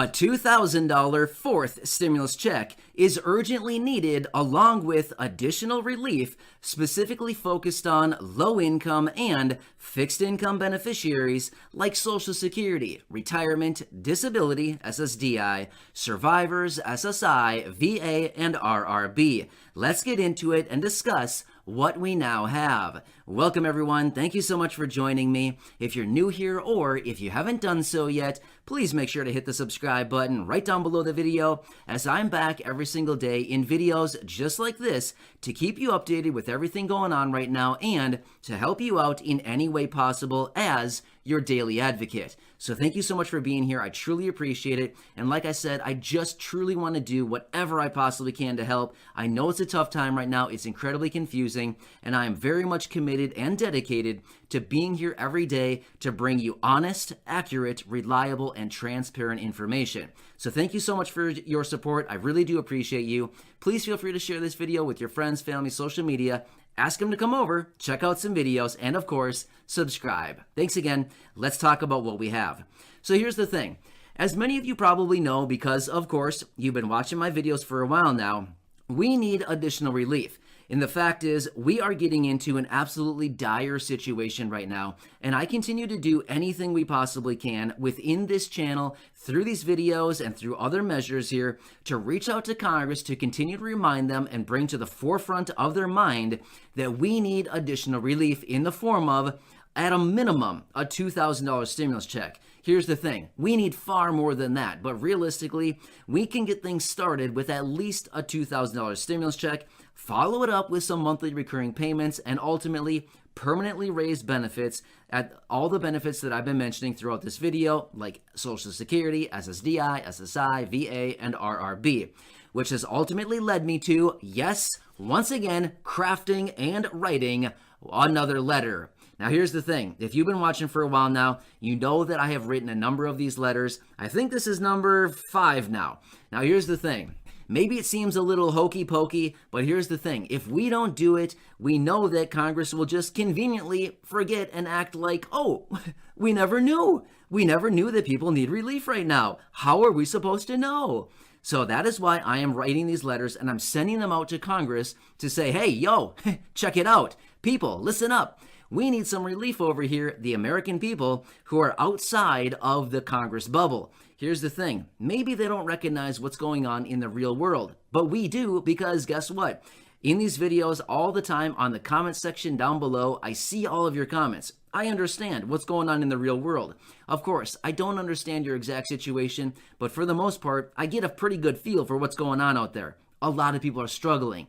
A $2,000 fourth stimulus check is urgently needed, along with additional relief specifically focused on low-income and fixed-income beneficiaries like Social Security, Retirement, Disability, SSDI, Survivors, SSI, VA, and RRB. Let's get into it and discuss what we now have. Welcome everyone. Thank you so much for joining me. If you're new here or if you haven't done so yet, please make sure to hit the subscribe button right down below the video, as I'm back every single day in videos just like this to keep you updated with everything going on right now and to help you out in any way possible as your daily advocate. So thank you so much for being here. I truly appreciate it. And like I said, I just truly want to do whatever I possibly can to help. I know it's a tough time right now. It's incredibly confusing, and I am very much committed and dedicated to being here every day to bring you honest, accurate, reliable, and transparent information. So thank you so much for your support. I really do appreciate you. Please feel free to share this video with your friends, family, social media. Ask them to come over, check out some videos, and of course, subscribe. Thanks again. Let's talk about what we have. So here's the thing. As many of you probably know, because of course, you've been watching my videos for a while now, we need additional relief. And the fact is, we are getting into an absolutely dire situation right now, and I continue to do anything we possibly can within this channel, through these videos and through other measures here, to reach out to Congress to continue to remind them and bring to the forefront of their mind that we need additional relief in the form of, at a minimum, a $2,000 stimulus check. Here's the thing, we need far more than that, but realistically, we can get things started with at least a $2,000 stimulus check, follow it up with some monthly recurring payments, and ultimately permanently raise benefits at all the benefits that I've been mentioning throughout this video, like Social Security, SSDI, SSI, VA, and RRB, which has ultimately led me to, yes, once again, crafting and writing another letter. Now here's the thing, if you've been watching for a while now, you know that I have written a number of these letters. I think this is number 5 now. Now here's the thing, maybe it seems a little hokey pokey, but here's the thing, if we don't do it, we know that Congress will just conveniently forget and act like, oh, we never knew. We never knew that people need relief right now. How are we supposed to know? So that is why I am writing these letters and I'm sending them out to Congress to say, hey, yo, check it out. People, listen up. We need some relief over here, the American people who are outside of the Congress bubble. Here's the thing, maybe they don't recognize what's going on in the real world, but we do, because guess what? In these videos all the time on the comment section down below, I see all of your comments. I understand what's going on in the real world. Of course, I don't understand your exact situation, but for the most part, I get a pretty good feel for what's going on out there. A lot of people are struggling.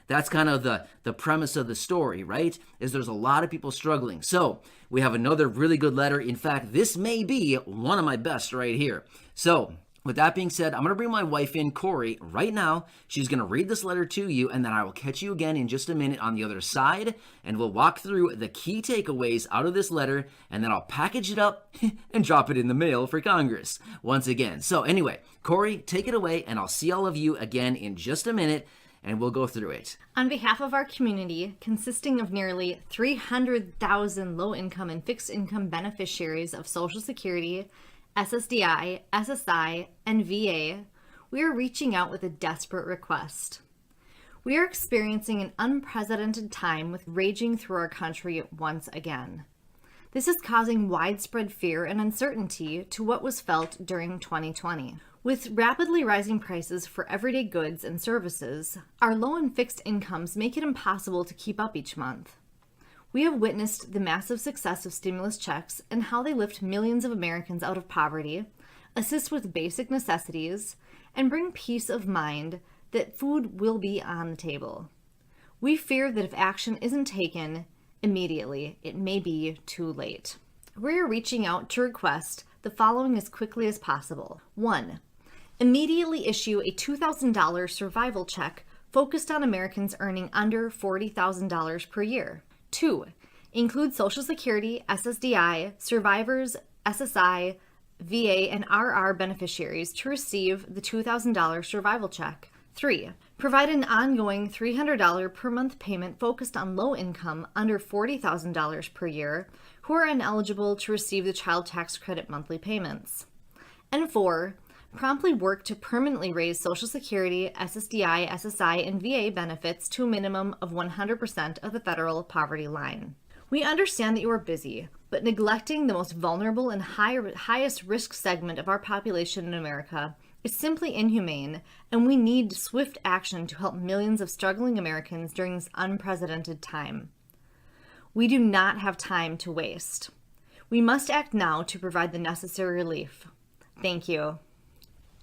That's kind of the premise of the story, right? Is there's a lot of people struggling. So we have another really good letter. In fact, this may be one of my best right here. So with that being said, I'm going to bring my wife in, Corey, right now. She's going to read this letter to you, and then I will catch you again in just a minute on the other side, and we'll walk through the key takeaways out of this letter, and then I'll package it up and drop it in the mail for Congress once again. So anyway, Corey, take it away, and I'll see all of you again in just a minute, and we'll go through it. On behalf of our community, consisting of nearly 300,000 low-income and fixed-income beneficiaries of Social Security, SSDI, SSI, and VA, we are reaching out with a desperate request. We are experiencing an unprecedented time with raging through our country once again. This is causing widespread fear and uncertainty to what was felt during 2020. With rapidly rising prices for everyday goods and services, our low and fixed incomes make it impossible to keep up each month. We have witnessed the massive success of stimulus checks and how they lift millions of Americans out of poverty, assist with basic necessities, and bring peace of mind that food will be on the table. We fear that if action isn't taken immediately, it may be too late. We are reaching out to request the following as quickly as possible. 1. Immediately issue a $2,000 survival check focused on Americans earning under $40,000 per year. 2. Include Social Security, SSDI, Survivors, SSI, VA, and RR beneficiaries to receive the $2,000 survival check. 3. Provide an ongoing $300 per month payment focused on low income under $40,000 per year who are ineligible to receive the child tax credit monthly payments. And 4. Promptly work to permanently raise Social Security, SSDI, SSI, and VA benefits to a minimum of 100% of the federal poverty line. We understand that you are busy, but neglecting the most vulnerable and highest risk segment of our population in America is simply inhumane, and we need swift action to help millions of struggling Americans during this unprecedented time. We do not have time to waste. We must act now to provide the necessary relief. Thank you.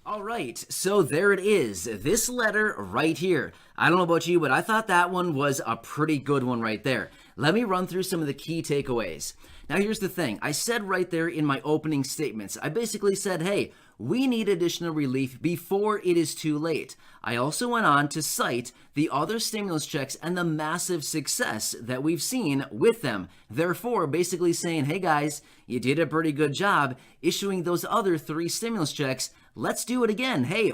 All right, so there it is, this letter right here. I don't know about you, but I thought that one was a pretty good one right there. Let me run through some of the key takeaways. Now here's the thing, I said right there in my opening statements, I basically said, hey, we need additional relief before it is too late. I also went on to cite the other stimulus checks and the massive success that we've seen with them. Therefore, basically saying, hey guys, you did a pretty good job issuing those other 3 stimulus checks. Let's do it again. Hey,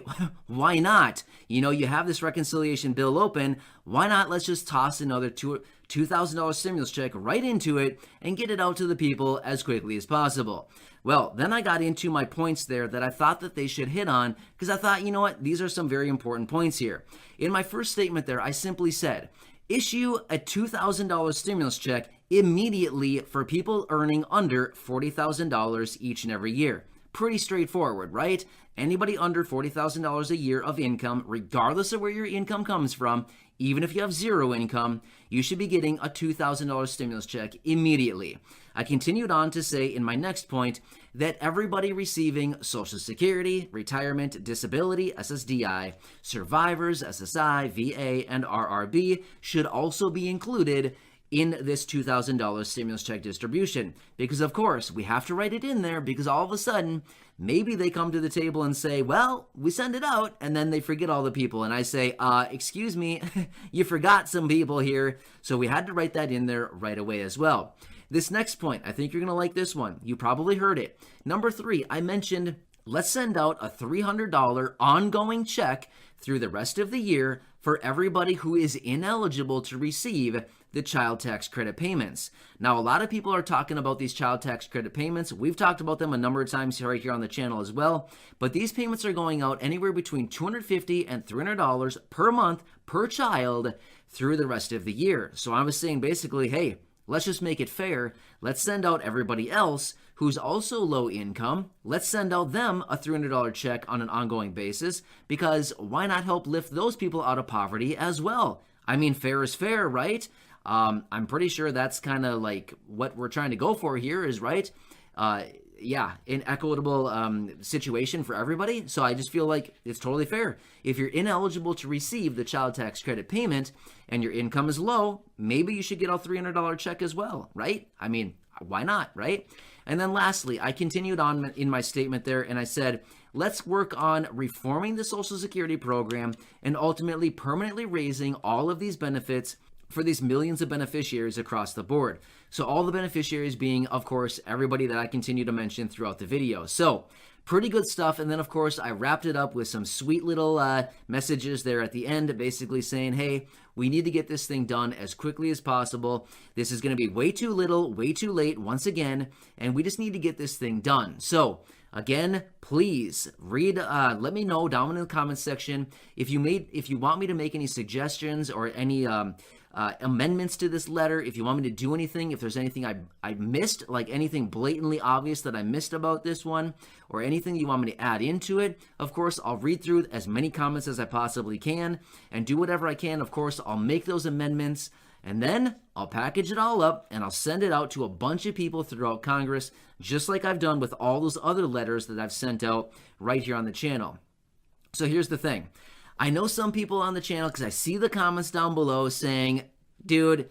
why not? You know, you have this reconciliation bill open. Why not? Let's just toss another $2,000 stimulus check right into it and get it out to the people as quickly as possible. Well, then I got into my points there that I thought that they should hit on because I thought, you know what, these are some very important points here. In my first statement there, I simply said, issue a $2,000 stimulus check immediately for people earning under $40,000 each and every year. Pretty straightforward, right? Anybody under $40,000 a year of income, regardless of where your income comes from, even if you have zero income, you should be getting a $2,000 stimulus check immediately. I continued on to say in my next point that everybody receiving Social Security, retirement, disability, SSDI, survivors, SSI, VA, and RRB should also be included in this $2,000 stimulus check distribution. Because of course, we have to write it in there because all of a sudden, maybe they come to the table and say, well, we send it out, and then they forget all the people. And I say, excuse me, you forgot some people here. So we had to write that in there right away as well. This next point, I think you're going to like this one. You probably heard it. Number 3, I mentioned, let's send out a $300 ongoing check through the rest of the year for everybody who is ineligible to receive the child tax credit payments. Now, a lot of people are talking about these child tax credit payments. We've talked about them a number of times right here on the channel as well, but these payments are going out anywhere between $250 and $300 per month per child through the rest of the year. So I was saying basically, hey, let's just make it fair. Let's send out everybody else who's also low income. Let's send out them a $300 check on an ongoing basis, because why not help lift those people out of poverty as well? I mean, fair is fair, right? I'm pretty sure that's kind of like what we're trying to go for here is, right? An equitable situation for everybody. So I just feel like it's totally fair. If you're ineligible to receive the child tax credit payment and your income is low, maybe you should get a $300 check as well, right? I mean, why not, right? And then lastly, I continued on in my statement there and I said, let's work on reforming the Social Security program and ultimately permanently raising all of these benefits for these millions of beneficiaries across the board. So all the beneficiaries being, of course, everybody that I continue to mention throughout the video. So pretty good stuff. And then, of course, I wrapped it up with some sweet little messages there at the end, basically saying, hey, we need to get this thing done as quickly as possible. This is going to be way too little, way too late once again, and we just need to get this thing done. So again, please read, let me know down in the comments section if you want me to make any suggestions or any amendments to this letter, if you want me to do anything, if there's anything I missed, like anything blatantly obvious that I missed about this one, or anything you want me to add into it. Of course, I'll read through as many comments as I possibly can and do whatever I can. Of course, I'll make those amendments and then I'll package it all up and I'll send it out to a bunch of people throughout Congress, just like I've done with all those other letters that I've sent out right here on the channel. So here's the thing. I know some people on the channel, because I see the comments down below saying, dude,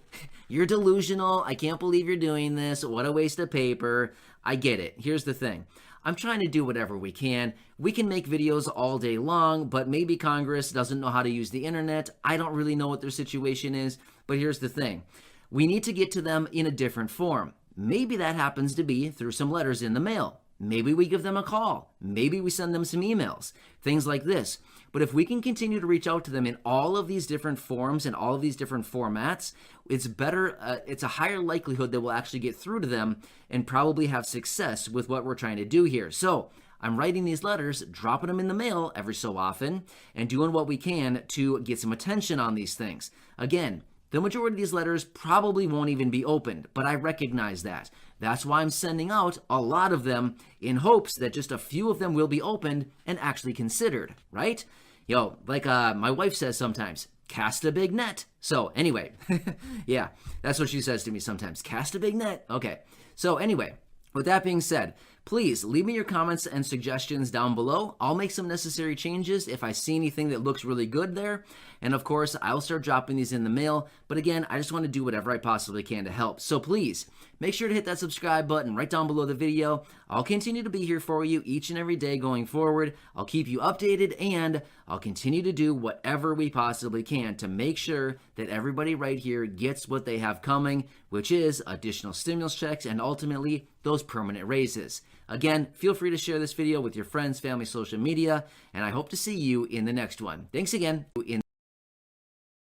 you're delusional. I can't believe you're doing this. What a waste of paper. I get it. Here's the thing. I'm trying to do whatever we can. We can make videos all day long, but maybe Congress doesn't know how to use the internet. I don't really know what their situation is, but here's the thing. We need to get to them in a different form. Maybe that happens to be through some letters in the mail. Maybe we give them a call. Maybe we send them some emails, things like this. But if we can continue to reach out to them in all of these different forms and all of these different formats, it's better, it's a higher likelihood that we'll actually get through to them and probably have success with what we're trying to do here. So I'm writing these letters, dropping them in the mail every so often, and doing what we can to get some attention on these things. Again, the majority of these letters probably won't even be opened, but I recognize that. That's why I'm sending out a lot of them in hopes that just a few of them will be opened and actually considered, right? Like my wife says sometimes, cast a big net. So anyway, yeah, that's what she says to me sometimes, cast a big net. Okay, so anyway, with that being said, please leave me your comments and suggestions down below. I'll make some necessary changes if I see anything that looks really good there. And of course, I'll start dropping these in the mail. But again, I just want to do whatever I possibly can to help. So please, make sure to hit that subscribe button right down below the video. I'll continue to be here for you each and every day going forward. I'll keep you updated, and I'll continue to do whatever we possibly can to make sure that everybody right here gets what they have coming, which is additional stimulus checks and ultimately those permanent raises. Again, feel free to share this video with your friends, family, social media, and I hope to see you in the next one. Thanks again.